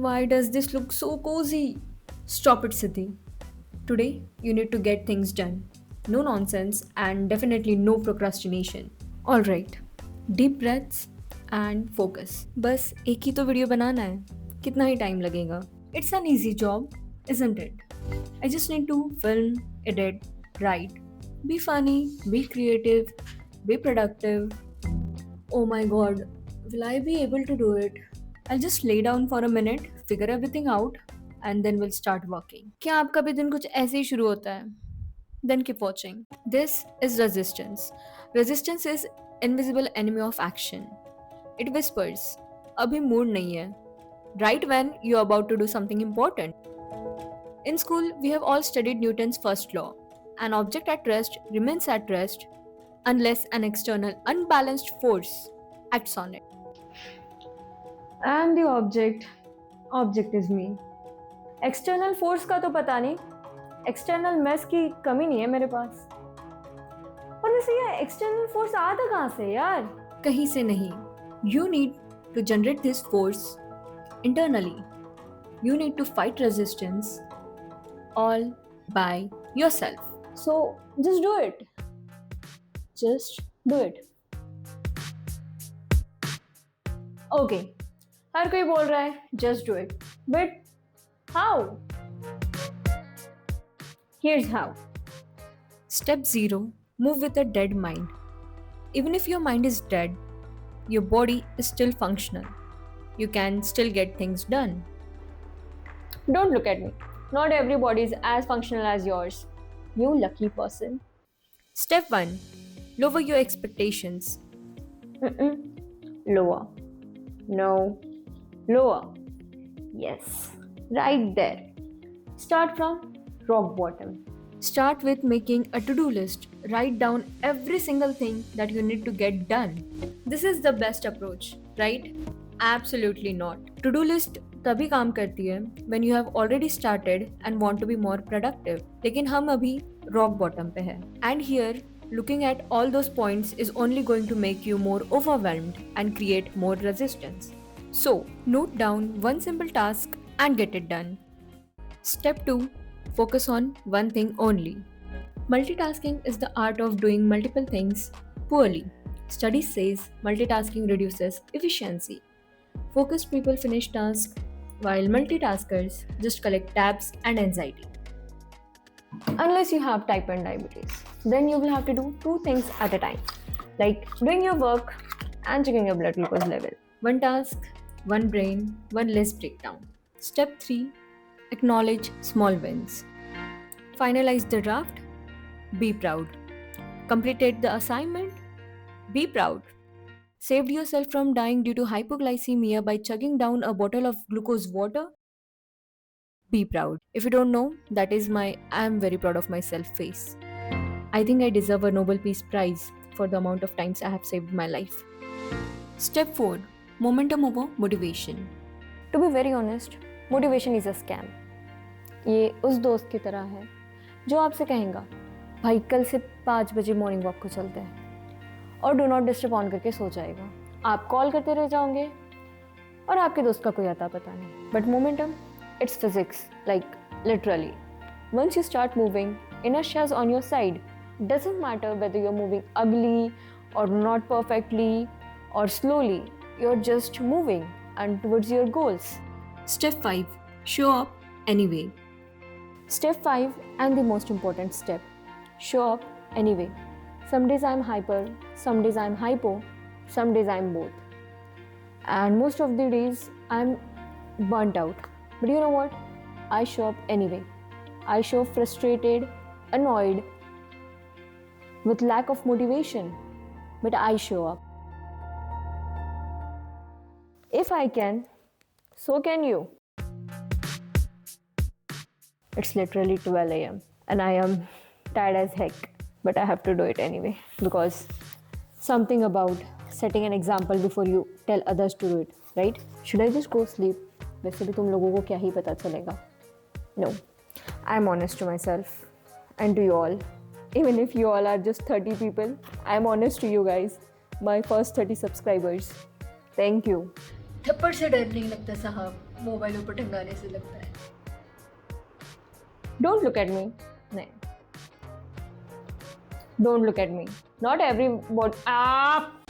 Why does this look so cozy? Stop it, Siddhi. Today, you need to get things done. No nonsense and definitely no procrastination. Alright, deep breaths and focus. बस एक ही तो video बनाना है. कितना ही time लगेगा? It's an easy job, isn't it? I just need to film, edit, write. Be funny, be creative, be productive. Oh my god, will I be able to do it? I'll just lay down for a minute, figure everything out, and then we'll start working. क्या आपका भी दिन कुछ ऐसे ही शुरू होता है? Then keep watching. This is resistance. Resistance is invisible enemy of action. It whispers, अभी मूड नहीं है. Right when you're about to do something important. In school, we have all studied Newton's first law. An object at rest remains at rest unless an external unbalanced force acts on it. And the object is me. External force का तो पता नहीं, external mess की कमी नहीं है मेरे पास. और वैसे ये एक्सटर्नल फोर्स आता कहाँ से यार? कहीं से नहीं. You need to generate this force internally. You need to fight resistance all by yourself. So just do it. Just do it. Okay. हर कोई बोल रहा है just do it. But how? Here's how. Step 0. Move with a dead mind. Even if your mind is dead, your body is still functional. You can still get things done. Don't look at me. Not everybody is as functional as yours. You lucky person. Step 1. Lower your expectations. Lower. No. Lower. Yes. Right there. Start from rock bottom. Start with making a to-do list. Write down every single thing that you need to get done. This is the best approach, right? Absolutely not. To-do list तभी काम करती है when you have already started and want to be more productive. लेकिन हम अभी rock bottom पे हैं. And here, looking at all those points is only going to make you more overwhelmed and create more resistance. So, note down one simple task and get it done. Step 2. Focus on one thing only. Multitasking is the art of doing multiple things poorly. Study says multitasking reduces efficiency. Focused people finish tasks while multitaskers just collect tabs and anxiety. Unless you have type 1 diabetes, then you will have to do two things at a time, like doing your work and checking your blood glucose level. One task, one brain, one less breakdown. Step 3. Acknowledge small wins. Finalize the draft. Be proud. Completed the assignment. Be proud. Saved yourself from dying due to hypoglycemia by chugging down a bottle of glucose water. Be proud. If you don't know, that is my I am very proud of myself face. I think I deserve a Nobel Peace Prize for the amount of times I have saved my life. Step 4. Momentum over motivation. To be very honest, motivation is a scam. ये उस दोस्त की तरह है जो आपसे कहेगा भाई कल से 5 बजे मॉर्निंग वॉक को चलते हैं और डू नॉट डिस्टर्ब ऑन करके सो जाएगा. आप कॉल करते रह जाओगे और आपके दोस्त का कोई आता पता नहीं. But momentum, it's physics, like literally. Once you start moving, inertia is on your side. Doesn't matter whether you're moving ugly or not perfectly or slowly, you're just moving and towards your goals. Step 5. Show up anyway. Step 5 and the most important step. Show up anyway. Some days I'm hyper, some days I'm hypo, some days I'm both. And most of the days I'm burnt out. But you know what? I show up anyway. I show frustrated, annoyed, with lack of motivation. But I show up. If I can, so can you. It's literally 12 a.m. and I am tired as heck. But I have to do it anyway. Because something about setting an example before you tell others to do it, right? Should I just go sleep? वैसे भी तुम लोगों को क्या ही पता चलेगा. No, I'm honest to myself and to you all. Even if you all are just 30 people, I'm honest to you guys, my first 30 subscribers. Thank you. थप्पड़ से डर नहीं लगता साहब. मोबाइल ऊपर टंगाने से लगता है। Don't look at me. नहीं. Don't look at me. Not every what.